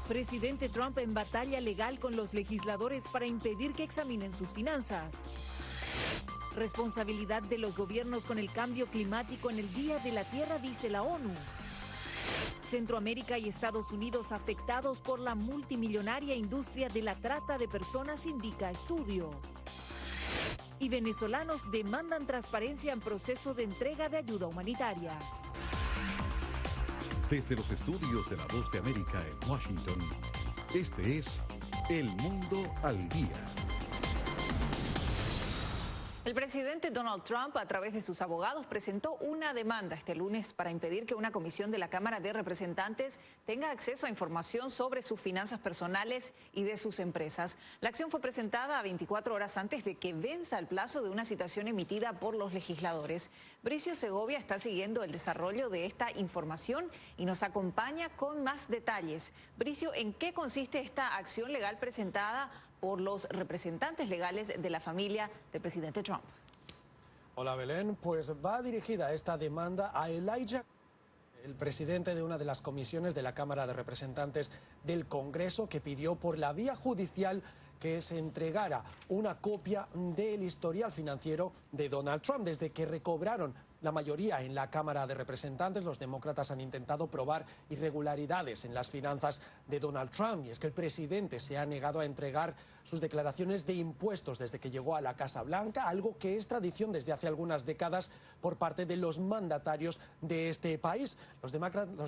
Presidente Trump en batalla legal con los legisladores para impedir que examinen sus finanzas. Responsabilidad de los gobiernos con el cambio climático en el Día de la Tierra, dice la ONU. Centroamérica y Estados Unidos afectados por la multimillonaria industria de la trata de personas, indica estudio. Y venezolanos demandan transparencia en proceso de entrega de ayuda humanitaria. Desde los estudios de La Voz de América en Washington, este es El Mundo al Día. El presidente Donald Trump, a través de sus abogados, presentó una demanda este lunes para impedir que una comisión de la Cámara de Representantes tenga acceso a información sobre sus finanzas personales y de sus empresas. La acción fue presentada a 24 horas antes de que venza el plazo de una citación emitida por los legisladores. Bricio Segovia está siguiendo el desarrollo de esta información y nos acompaña con más detalles. Bricio, ¿en qué consiste esta acción legal presentada por los representantes legales de la familia del presidente Trump? Hola Belén, pues va dirigida esta demanda a Elijah, el presidente de una de las comisiones de la Cámara de Representantes del Congreso, que pidió por la vía judicial que se entregara una copia del historial financiero de Donald Trump. Desde que recobraron la mayoría en la Cámara de Representantes, los demócratas han intentado probar irregularidades en las finanzas de Donald Trump, y es que el presidente se ha negado a entregar sus declaraciones de impuestos desde que llegó a la Casa Blanca, algo que es tradición desde hace algunas décadas por parte de los mandatarios de este país. Los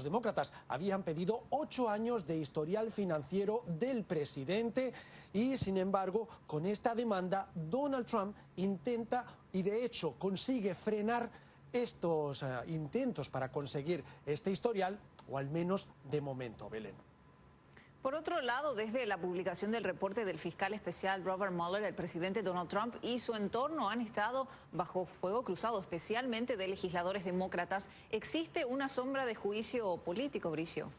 demócratas habían pedido 8 años de historial financiero del presidente y, sin embargo, con esta demanda Donald Trump intenta y de hecho consigue frenar estos intentos para conseguir este historial, o al menos de momento, Belén. Por otro lado, desde la publicación del reporte del fiscal especial Robert Mueller, el presidente Donald Trump y su entorno han estado bajo fuego cruzado, especialmente de legisladores demócratas. ¿Existe una sombra de juicio político, Bricio?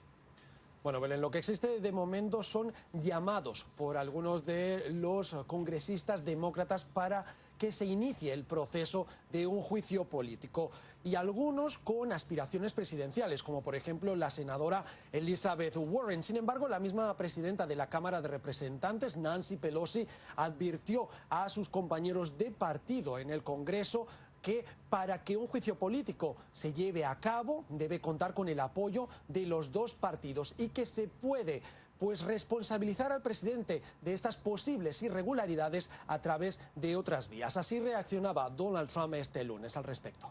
Bueno, Belén, lo que existe de momento son llamados por algunos de los congresistas demócratas para que se inicie el proceso de un juicio político, y algunos con aspiraciones presidenciales, como por ejemplo la senadora Elizabeth Warren. Sin embargo, la misma presidenta de la Cámara de Representantes, Nancy Pelosi, advirtió a sus compañeros de partido en el Congreso que para que un juicio político se lleve a cabo debe contar con el apoyo de los dos partidos, y que se puede responsabilizar al presidente de estas posibles irregularidades a través de otras vías. Así reaccionaba Donald Trump este lunes al respecto.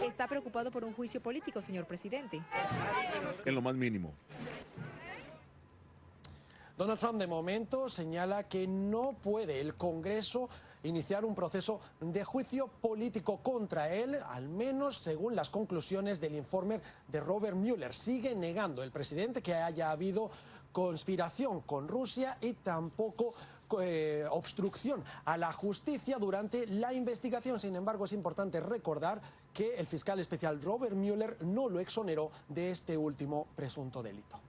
¿Está preocupado por un juicio político, señor presidente? En lo más mínimo. Donald Trump de momento señala que no puede el Congreso iniciar un proceso de juicio político contra él, al menos según las conclusiones del informe de Robert Mueller. Sigue negando el presidente que haya habido conspiración con Rusia y tampoco obstrucción a la justicia durante la investigación. Sin embargo, es importante recordar que el fiscal especial Robert Mueller no lo exoneró de este último presunto delito.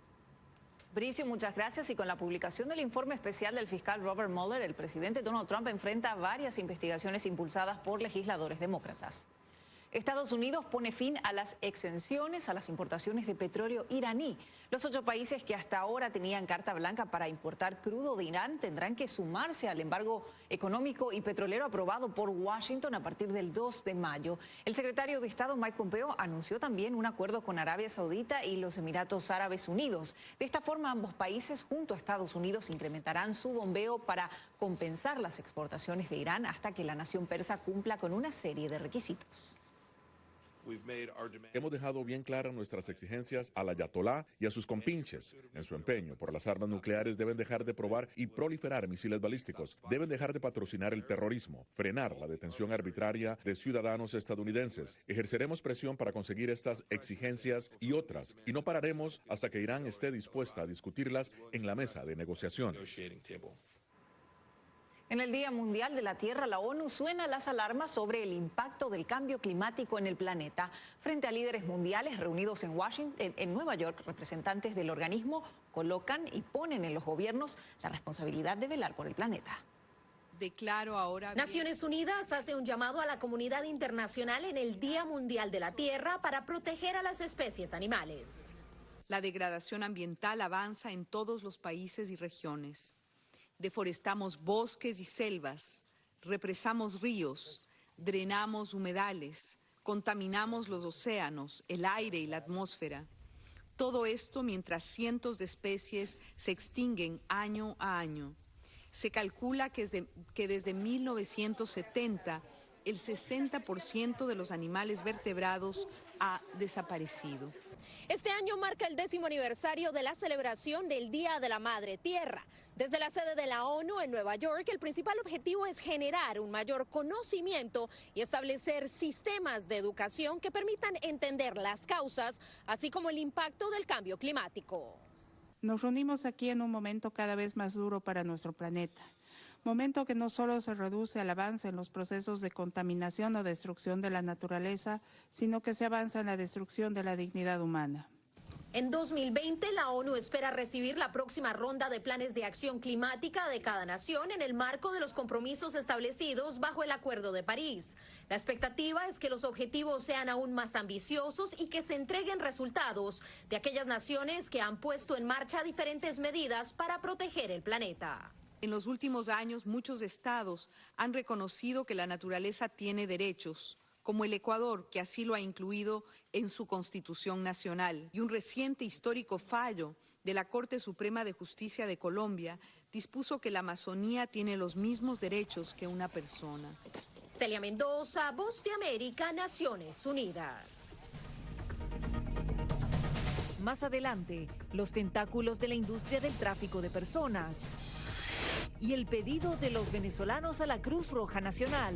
Bricio, muchas gracias. Y con la publicación del informe especial del fiscal Robert Mueller, el presidente Donald Trump enfrenta varias investigaciones impulsadas por legisladores demócratas. Estados Unidos pone fin a las exenciones a las importaciones de petróleo iraní. Los 8 países que hasta ahora tenían carta blanca para importar crudo de Irán tendrán que sumarse al embargo económico y petrolero aprobado por Washington a partir del 2 de mayo. El secretario de Estado Mike Pompeo anunció también un acuerdo con Arabia Saudita y los Emiratos Árabes Unidos. De esta forma, ambos países junto a Estados Unidos incrementarán su bombeo para compensar las exportaciones de Irán hasta que la nación persa cumpla con una serie de requisitos. Hemos dejado bien claras nuestras exigencias al ayatolá y a sus compinches. En su empeño por las armas nucleares deben dejar de probar y proliferar misiles balísticos, deben dejar de patrocinar el terrorismo, frenar la detención arbitraria de ciudadanos estadounidenses. Ejerceremos presión para conseguir estas exigencias y otras, y no pararemos hasta que Irán esté dispuesta a discutirlas en la mesa de negociación. En el Día Mundial de la Tierra, la ONU suena las alarmas sobre el impacto del cambio climático en el planeta. Frente a líderes mundiales reunidos en Washington, en Nueva York, representantes del organismo colocan y ponen en los gobiernos la responsabilidad de velar por el planeta. Declaro ahora. Naciones Unidas hace un llamado a la comunidad internacional en el Día Mundial de la Tierra para proteger a las especies animales. La degradación ambiental avanza en todos los países y regiones. Deforestamos bosques y selvas, represamos ríos, drenamos humedales, contaminamos los océanos, el aire y la atmósfera. Todo esto mientras cientos de especies se extinguen año a año. Se calcula que desde 1970 el 60% de los animales vertebrados ha desaparecido. Este año marca el 10º aniversario de la celebración del Día de la Madre Tierra. Desde la sede de la ONU en Nueva York, el principal objetivo es generar un mayor conocimiento y establecer sistemas de educación que permitan entender las causas, así como el impacto del cambio climático. Nos reunimos aquí en un momento cada vez más duro para nuestro planeta. Momento que no solo se reduce al avance en los procesos de contaminación o destrucción de la naturaleza, sino que se avanza en la destrucción de la dignidad humana. En 2020, la ONU espera recibir la próxima ronda de planes de acción climática de cada nación en el marco de los compromisos establecidos bajo el Acuerdo de París. La expectativa es que los objetivos sean aún más ambiciosos y que se entreguen resultados de aquellas naciones que han puesto en marcha diferentes medidas para proteger el planeta. En los últimos años, muchos estados han reconocido que la naturaleza tiene derechos, como el Ecuador, que así lo ha incluido en su Constitución Nacional. Y un reciente histórico fallo de la Corte Suprema de Justicia de Colombia dispuso que la Amazonía tiene los mismos derechos que una persona. Celia Mendoza, Voz de América, Naciones Unidas. Más adelante, los tentáculos de la industria del tráfico de personas y el pedido de los venezolanos a la Cruz Roja Nacional.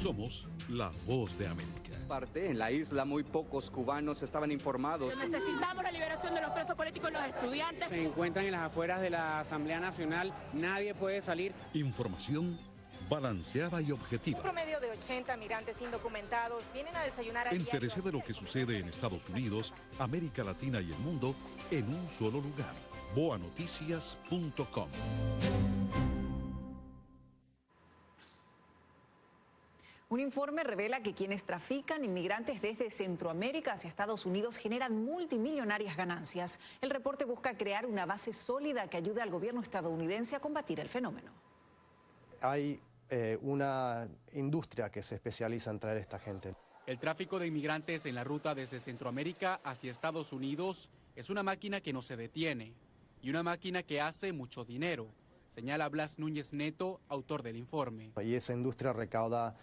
Somos la Voz de América. En la isla muy pocos cubanos estaban informados. Necesitamos la liberación de los presos políticos y los estudiantes. Se encuentran en las afueras de la Asamblea Nacional, nadie puede salir. Información balanceada y objetiva. Un promedio de 80 migrantes indocumentados vienen a desayunar. Entérese de lo que sucede en Estados Unidos, América Latina y el mundo en un solo lugar. boanoticias.com. Un informe revela que quienes trafican inmigrantes desde Centroamérica hacia Estados Unidos generan multimillonarias ganancias. El reporte busca crear una base sólida que ayude al gobierno estadounidense a combatir el fenómeno. Hay una industria que se especializa en traer esta gente. El tráfico de inmigrantes en la ruta desde Centroamérica hacia Estados Unidos es una máquina que no se detiene y una máquina que hace mucho dinero, señala Blas Núñez Neto, autor del informe. Y esa industria recauda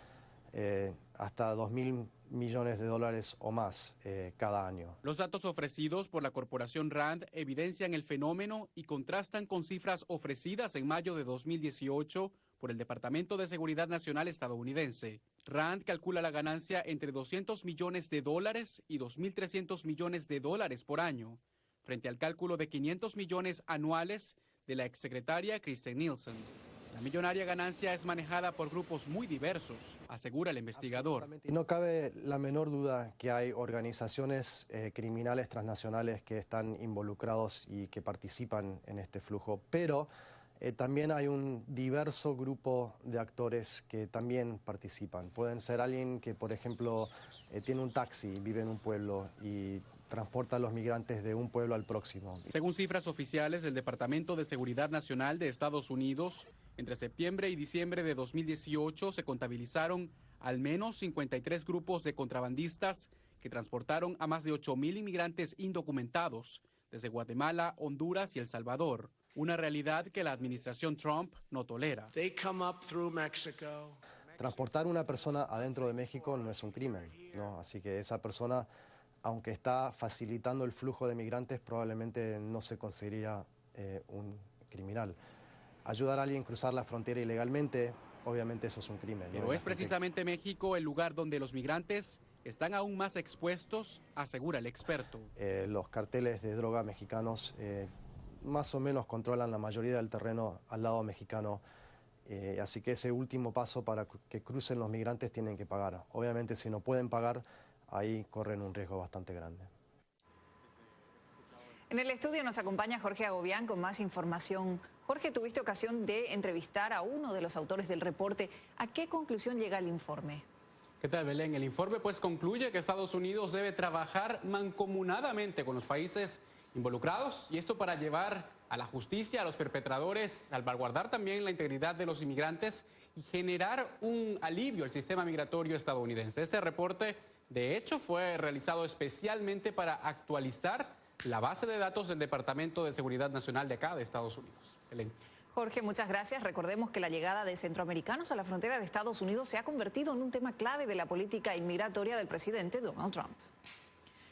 hasta $2.000 millones o más cada año. Los datos ofrecidos por la corporación RAND evidencian el fenómeno y contrastan con cifras ofrecidas en mayo de 2018 por el Departamento de Seguridad Nacional estadounidense. RAND calcula la ganancia entre $200 millones y $2.300 millones por año, frente al cálculo de 500 millones anuales de la exsecretaria Kirstjen Nielsen. La millonaria ganancia es manejada por grupos muy diversos, asegura el investigador. Y no cabe la menor duda que hay organizaciones criminales transnacionales que están involucrados y que participan en este flujo, pero también hay un diverso grupo de actores que también participan. Pueden ser alguien que, por ejemplo, tiene un taxi, vive en un pueblo y transporta a los migrantes de un pueblo al próximo. Según cifras oficiales del Departamento de Seguridad Nacional de Estados Unidos, entre septiembre y diciembre de 2018 se contabilizaron al menos 53 grupos de contrabandistas que transportaron a más de 8,000 inmigrantes indocumentados desde Guatemala, Honduras y El Salvador. Una realidad que la administración Trump no tolera. Transportar una persona adentro de México no es un crimen, ¿no? Así que esa persona, aunque está facilitando el flujo de migrantes, probablemente no se consideraría un criminal. Ayudar a alguien a cruzar la frontera ilegalmente, obviamente eso es un crimen, ¿no? Pero es precisamente México el lugar donde los migrantes están aún más expuestos, asegura el experto. Los carteles de droga mexicanos más o menos controlan la mayoría del terreno al lado mexicano, así que ese último paso para que crucen los migrantes tienen que pagar. Obviamente si no pueden pagar, ahí corren un riesgo bastante grande. En el estudio nos acompaña Jorge Agobián con más información. Jorge, tuviste ocasión de entrevistar a uno de los autores del reporte. ¿A qué conclusión llega el informe? ¿Qué tal, Belén? El informe pues concluye que Estados Unidos debe trabajar mancomunadamente con los países involucrados, y esto para llevar a la justicia a los perpetradores, salvaguardar también la integridad de los inmigrantes y generar un alivio al sistema migratorio estadounidense. Este reporte, de hecho, fue realizado especialmente para actualizar la base de datos del Departamento de Seguridad Nacional de acá de Estados Unidos. Belén. Jorge, muchas gracias. Recordemos que la llegada de centroamericanos a la frontera de Estados Unidos se ha convertido en un tema clave de la política inmigratoria del presidente Donald Trump.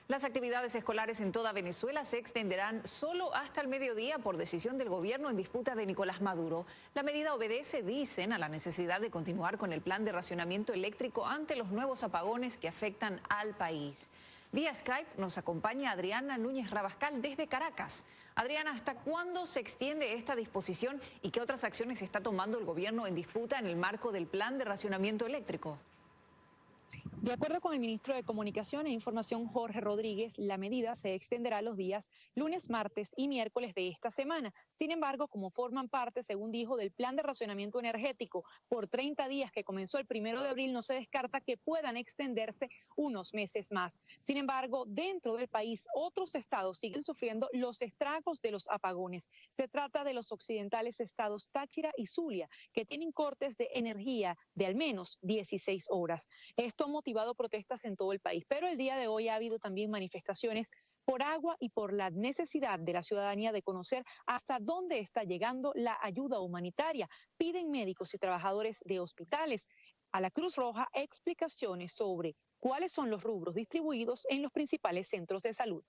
Las actividades escolares en toda Venezuela se extenderán solo hasta el mediodía por decisión del gobierno en disputa de Nicolás Maduro. La medida obedece, dicen, a la necesidad de continuar con el plan de racionamiento eléctrico ante los nuevos apagones que afectan al país. Vía Skype nos acompaña Adriana Núñez Rabascal desde Caracas. Adriana, ¿hasta cuándo se extiende esta disposición y qué otras acciones está tomando el gobierno en disputa en el marco del plan de racionamiento eléctrico? De acuerdo con el ministro de Comunicación e Información, Jorge Rodríguez, la medida se extenderá los días lunes, martes y miércoles de esta semana. Sin embargo, como forman parte, según dijo, del plan de racionamiento energético por 30 días que comenzó el 1 de abril, no se descarta que puedan extenderse unos meses más. Sin embargo, dentro del país, otros estados siguen sufriendo los estragos de los apagones. Se trata de los occidentales estados Táchira y Zulia, que tienen cortes de energía de al menos 16 horas. Esto ha motivado protestas en todo el país, pero el día de hoy ha habido también manifestaciones por agua y por la necesidad de la ciudadanía de conocer hasta dónde está llegando la ayuda humanitaria. Piden médicos y trabajadores de hospitales a la Cruz Roja explicaciones sobre cuáles son los rubros distribuidos en los principales centros de salud.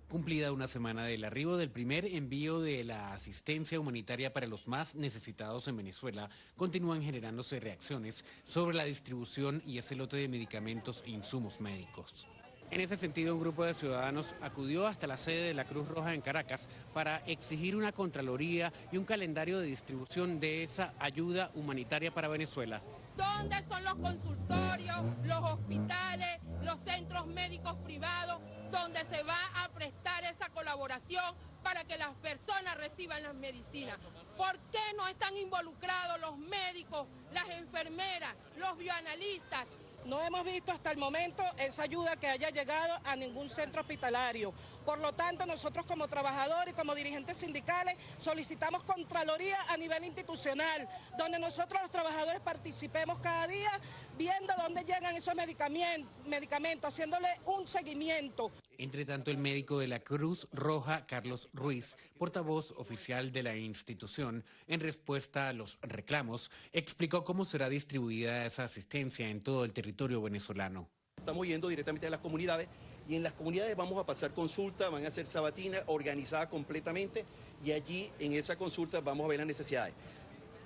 Cumplida una semana del arribo del primer envío de la asistencia humanitaria para los más necesitados en Venezuela, continúan generándose reacciones sobre la distribución y ese lote de medicamentos e insumos médicos. En ese sentido, un grupo de ciudadanos acudió hasta la sede de la Cruz Roja en Caracas para exigir una contraloría y un calendario de distribución de esa ayuda humanitaria para Venezuela. ¿Dónde son los consultorios, los hospitales, los centros médicos privados, donde se va a prestar esa colaboración para que las personas reciban las medicinas? ¿Por qué no están involucrados los médicos, las enfermeras, los bioanalistas? No hemos visto hasta el momento esa ayuda que haya llegado a ningún centro hospitalario. Por lo tanto, nosotros como trabajadores y como dirigentes sindicales solicitamos contraloría a nivel institucional, donde nosotros los trabajadores participemos cada día viendo dónde llegan esos medicamentos, haciéndole un seguimiento. Entre tanto, el médico de la Cruz Roja, Carlos Ruiz, portavoz oficial de la institución, en respuesta a los reclamos, explicó cómo será distribuida esa asistencia en todo el territorio venezolano. Estamos yendo directamente a las comunidades y en las comunidades vamos a pasar consultas, van a ser sabatinas organizadas completamente y allí en esa consulta vamos a ver las necesidades.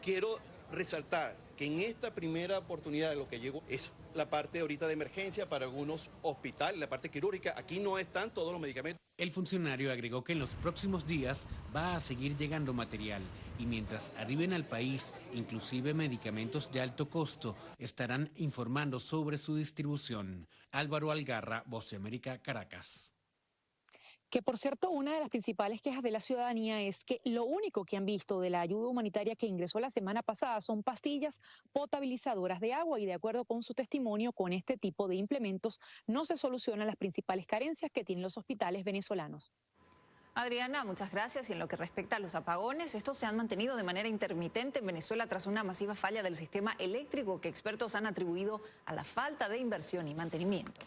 Quiero resaltar que en esta primera oportunidad lo que llegó es la parte ahorita de emergencia para algunos hospitales, la parte quirúrgica. Aquí no están todos los medicamentos. El funcionario agregó que en los próximos días va a seguir llegando material y mientras arriben al país, inclusive medicamentos de alto costo, estarán informando sobre su distribución. Álvaro Algarra, Voz de América, Caracas. Que por cierto, una de las principales quejas de la ciudadanía es que lo único que han visto de la ayuda humanitaria que ingresó la semana pasada son pastillas potabilizadoras de agua y de acuerdo con su testimonio, con este tipo de implementos no se solucionan las principales carencias que tienen los hospitales venezolanos. Adriana, muchas gracias. Y en lo que respecta a los apagones, estos se han mantenido de manera intermitente en Venezuela tras una masiva falla del sistema eléctrico que expertos han atribuido a la falta de inversión y mantenimiento.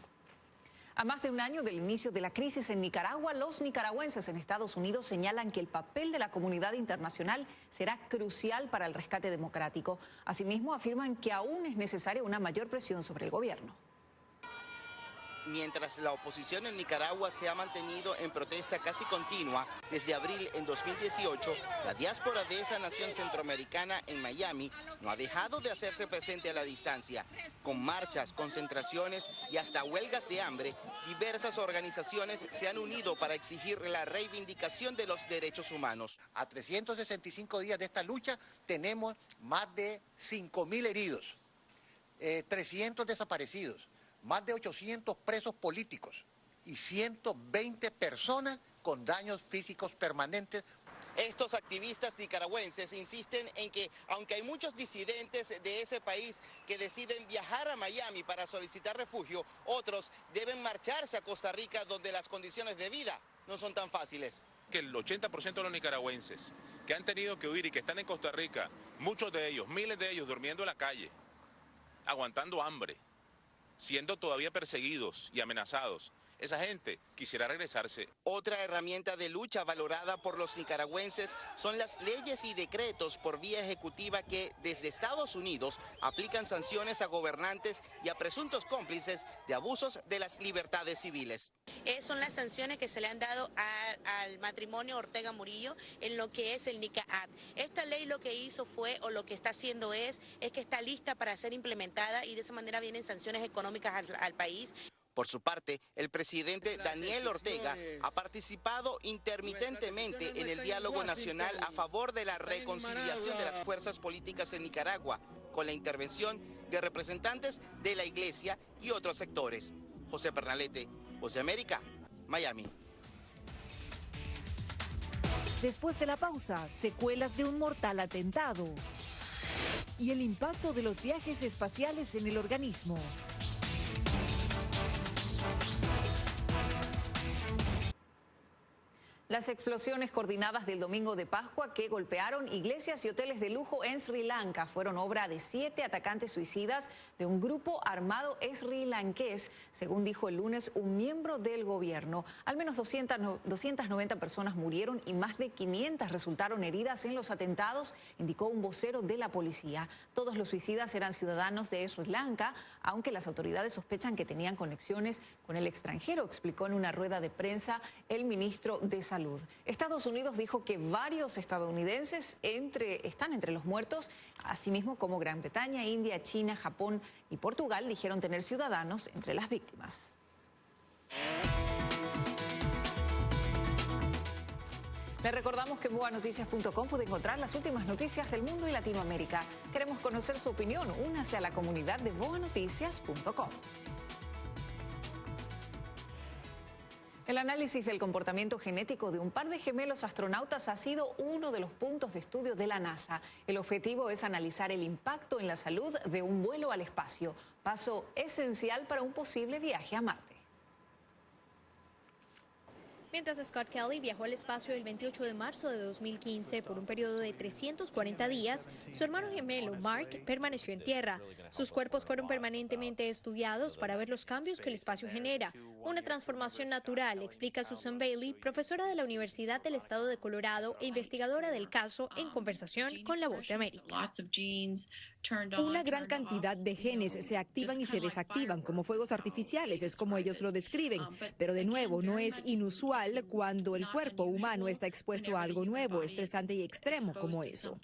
A más de un año del inicio de la crisis en Nicaragua, los nicaragüenses en Estados Unidos señalan que el papel de la comunidad internacional será crucial para el rescate democrático. Asimismo, afirman que aún es necesaria una mayor presión sobre el gobierno. Mientras la oposición en Nicaragua se ha mantenido en protesta casi continua desde abril en 2018, la diáspora de esa nación centroamericana en Miami no ha dejado de hacerse presente a la distancia. Con marchas, concentraciones y hasta huelgas de hambre, diversas organizaciones se han unido para exigir la reivindicación de los derechos humanos. A 365 días de esta lucha tenemos más de 5.000 heridos, 300 desaparecidos, más de 800 presos políticos y 120 personas con daños físicos permanentes. Estos activistas nicaragüenses insisten en que, aunque hay muchos disidentes de ese país que deciden viajar a Miami para solicitar refugio, otros deben marcharse a Costa Rica, donde las condiciones de vida no son tan fáciles. Que el 80% de los nicaragüenses que han tenido que huir y que están en Costa Rica, muchos de ellos, miles de ellos, durmiendo en la calle, aguantando hambre, siendo todavía perseguidos y amenazados, esa gente quisiera regresarse. Otra herramienta de lucha valorada por los nicaragüenses son las leyes y decretos por vía ejecutiva que desde Estados Unidos aplican sanciones a gobernantes y a presuntos cómplices de abusos de las libertades civiles. Son las sanciones que se le han dado al matrimonio Ortega Murillo en lo que es el Nica Act. Esta ley lo que hizo fue, o lo que está haciendo es que está lista para ser implementada y de esa manera vienen sanciones económicas al país. Por su parte, el presidente Daniel Ortega ha participado intermitentemente en el diálogo nacional a favor de la reconciliación de las fuerzas políticas en Nicaragua, con la intervención de representantes de la Iglesia y otros sectores. José Pernalete, Voz de América, Miami. Después de la pausa, secuelas de un mortal atentado y el impacto de los viajes espaciales en el organismo. Las explosiones coordinadas del domingo de Pascua que golpearon iglesias y hoteles de lujo en Sri Lanka fueron obra de 7 atacantes suicidas de un grupo armado srilanqués, según dijo el lunes un miembro del gobierno. Al menos 290 personas murieron y más de 500 resultaron heridas en los atentados, indicó un vocero de la policía. Todos los suicidas eran ciudadanos de Sri Lanka, aunque las autoridades sospechan que tenían conexiones con el extranjero, explicó en una rueda de prensa el ministro de Salud. Estados Unidos dijo que varios estadounidenses están entre los muertos, asimismo como Gran Bretaña, India, China, Japón y Portugal dijeron tener ciudadanos entre las víctimas. Le recordamos que en boanoticias.com puede encontrar las últimas noticias del mundo y Latinoamérica. Queremos conocer su opinión. Únase a la comunidad de boanoticias.com. El análisis del comportamiento genético de un par de gemelos astronautas ha sido uno de los puntos de estudio de la NASA. El objetivo es analizar el impacto en la salud de un vuelo al espacio, paso esencial para un posible viaje a Marte. Mientras Scott Kelly viajó al espacio el 28 de marzo de 2015 por un periodo de 340 días, su hermano gemelo Mark permaneció en tierra. Sus cuerpos fueron permanentemente estudiados para ver los cambios que el espacio genera. Una transformación natural, explica Susan Bailey, profesora de la Universidad del Estado de Colorado e investigadora del caso, en conversación con La Voz de América. Una gran cantidad de genes se activan y se desactivan como fuegos artificiales, es como ellos lo describen. Pero de nuevo, no es inusual cuando el cuerpo humano está expuesto a algo nuevo, estresante y extremo como eso.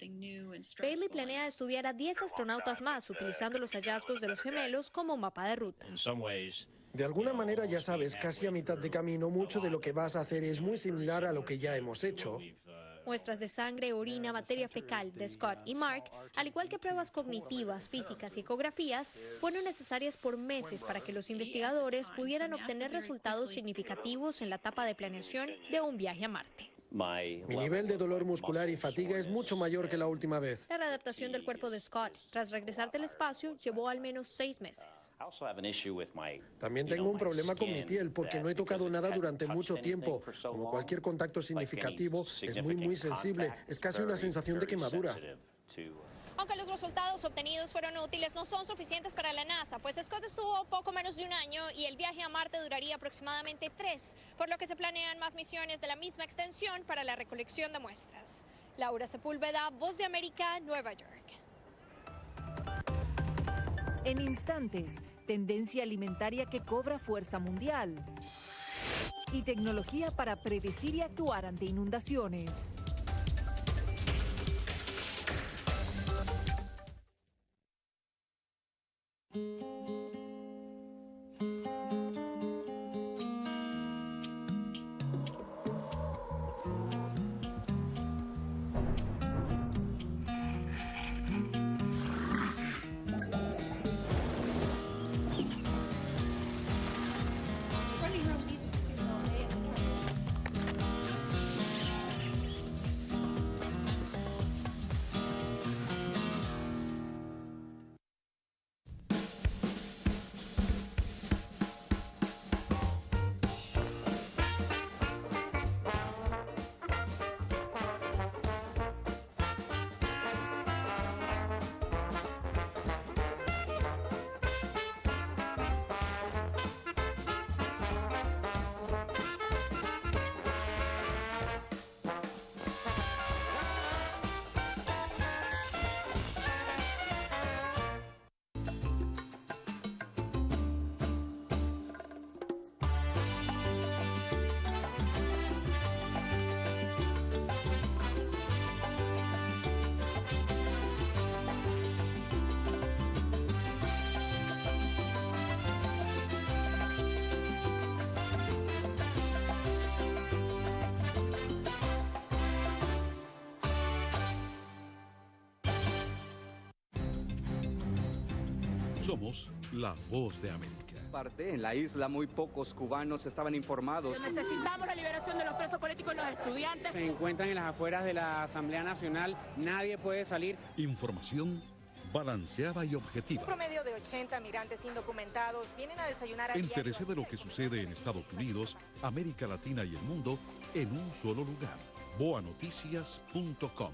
Bailey planea estudiar a 10 astronautas más utilizando los hallazgos de los gemelos como mapa de ruta. De alguna manera, ya sabes, casi a mitad de camino, mucho de lo que vas a hacer es muy similar a lo que ya hemos hecho. Muestras de sangre, orina, materia fecal de Scott y Mark, al igual que pruebas cognitivas, físicas y ecografías, fueron necesarias por meses para que los investigadores pudieran obtener resultados significativos en la etapa de planeación de un viaje a Marte. Mi nivel de dolor muscular y fatiga es mucho mayor que la última vez. La readaptación del cuerpo de Scott, tras regresar del espacio, llevó al menos 6 meses. También tengo un problema con mi piel porque no he tocado nada durante mucho tiempo. Como cualquier contacto significativo, es muy sensible. Es casi una sensación de quemadura. Aunque los resultados obtenidos fueron útiles, no son suficientes para la NASA, pues Scott estuvo poco menos de un año y el viaje a Marte duraría aproximadamente 3, por lo que se planean más misiones de la misma extensión para la recolección de muestras. Laura Sepúlveda, Voz de América, Nueva York. En instantes, tendencia alimentaria que cobra fuerza mundial y tecnología para predecir y actuar ante inundaciones. Somos la Voz de América. En la isla muy pocos cubanos estaban informados. Necesitamos la liberación de los presos políticos y los estudiantes. Se encuentran en las afueras de la Asamblea Nacional, nadie puede salir. Información balanceada y objetiva. Un promedio de 80 migrantes indocumentados vienen a desayunar a diario. Entérese de lo que sucede en Estados Unidos, América Latina y el mundo en un solo lugar. boanoticias.com.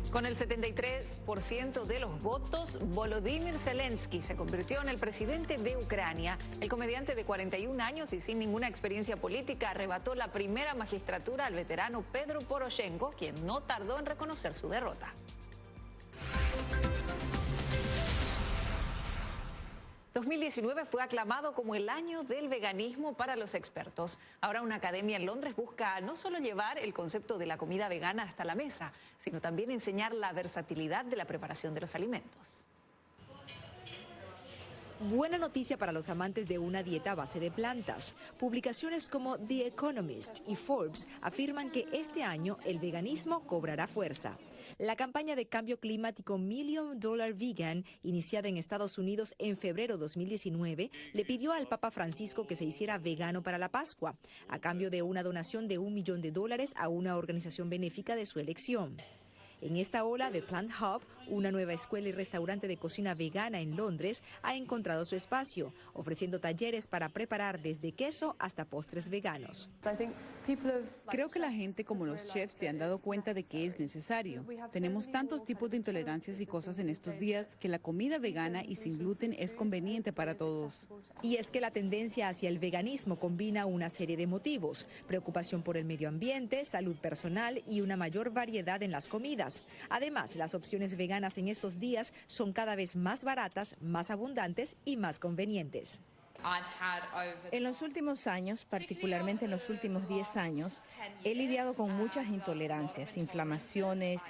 Con el 73% de los votos, Volodymyr Zelensky se convirtió en el presidente de Ucrania. El comediante de 41 años y sin ninguna experiencia política arrebató la primera magistratura al veterano Pedro Poroshenko, quien no tardó en reconocer su derrota. 2019 fue aclamado como el año del veganismo para los expertos. Ahora una academia en Londres busca no solo llevar el concepto de la comida vegana hasta la mesa, sino también enseñar la versatilidad de la preparación de los alimentos. Buena noticia para los amantes de una dieta a base de plantas. Publicaciones como The Economist y Forbes afirman que este año el veganismo cobrará fuerza. La campaña de cambio climático $1 Million Vegan, iniciada en Estados Unidos en febrero de 2019, le pidió al Papa Francisco que se hiciera vegano para la Pascua, a cambio de una donación de $1 millón a una organización benéfica de su elección. En esta ola, The Plant Hub, una nueva escuela y restaurante de cocina vegana en Londres, ha encontrado su espacio, ofreciendo talleres para preparar desde queso hasta postres veganos. Creo que la gente como los chefs se han dado cuenta de que es necesario. Tenemos tantos tipos de intolerancias y cosas en estos días que la comida vegana y sin gluten es conveniente para todos. Y es que la tendencia hacia el veganismo combina una serie de motivos: preocupación por el medio ambiente, salud personal y una mayor variedad en las comidas. Además, las opciones veganas en estos días son cada vez más baratas, más abundantes y más convenientes. En los últimos años, particularmente en los últimos 10 años, he lidiado con muchas intolerancias, inflamaciones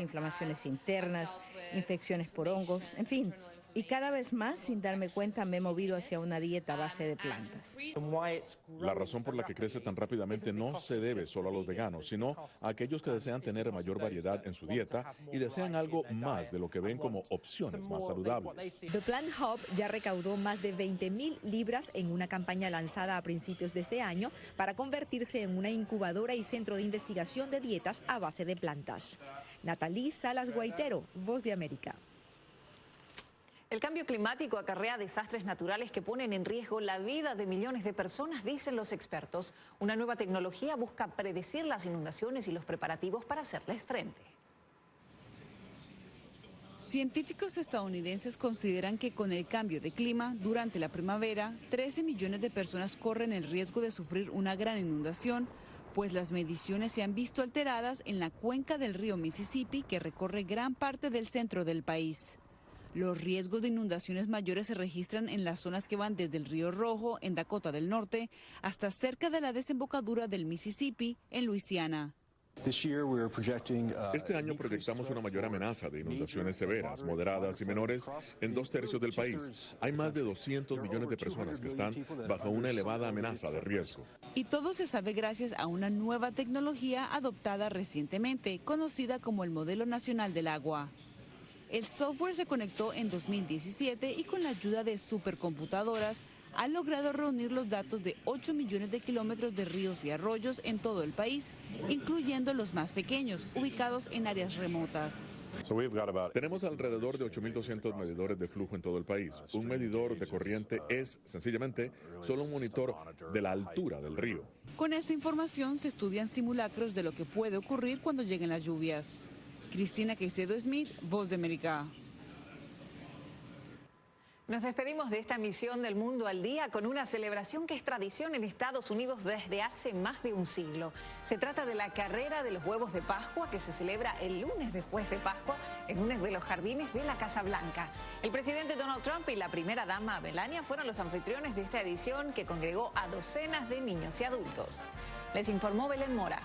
internas, infecciones por hongos, en fin. Y cada vez más, sin darme cuenta, me he movido hacia una dieta a base de plantas. La razón por la que crece tan rápidamente no se debe solo a los veganos, sino a aquellos que desean tener mayor variedad en su dieta y desean algo más de lo que ven como opciones más saludables. The Plant Hub ya recaudó más de 20.000 libras en una campaña lanzada a principios de este año para convertirse en una incubadora y centro de investigación de dietas a base de plantas. Natalí Salas Guaitero, Voz de América. El cambio climático acarrea desastres naturales que ponen en riesgo la vida de millones de personas, dicen los expertos. Una nueva tecnología busca predecir las inundaciones y los preparativos para hacerles frente. Científicos estadounidenses consideran que con el cambio de clima, durante la primavera, 13 millones de personas corren el riesgo de sufrir una gran inundación, pues las mediciones se han visto alteradas en la cuenca del río Mississippi, que recorre gran parte del centro del país. Los riesgos de inundaciones mayores se registran en las zonas que van desde el Río Rojo, en Dakota del Norte, hasta cerca de la desembocadura del Mississippi, en Luisiana. Este año proyectamos una mayor amenaza de inundaciones severas, moderadas y menores en 2/3 del país. Hay más de 200 millones de personas que están bajo una elevada amenaza de riesgo. Y todo se sabe gracias a una nueva tecnología adoptada recientemente, conocida como el Modelo Nacional del Agua. El software se conectó en 2017 y con la ayuda de supercomputadoras ha logrado reunir los datos de 8 millones de kilómetros de ríos y arroyos en todo el país, incluyendo los más pequeños, ubicados en áreas remotas. Tenemos alrededor de 8.200 medidores de flujo en todo el país. Un medidor de corriente es, sencillamente, solo un monitor de la altura del río. Con esta información se estudian simulacros de lo que puede ocurrir cuando lleguen las lluvias. Cristina Caicedo Smith, Voz de América. Nos despedimos de esta emisión del Mundo al Día con una celebración que es tradición en Estados Unidos desde hace más de un siglo. Se trata de la carrera de los huevos de Pascua, que se celebra el lunes después de Pascua en uno de los jardines de la Casa Blanca. El presidente Donald Trump y la primera dama Melania fueron los anfitriones de esta edición que congregó a docenas de niños y adultos. Les informó Belén Mora.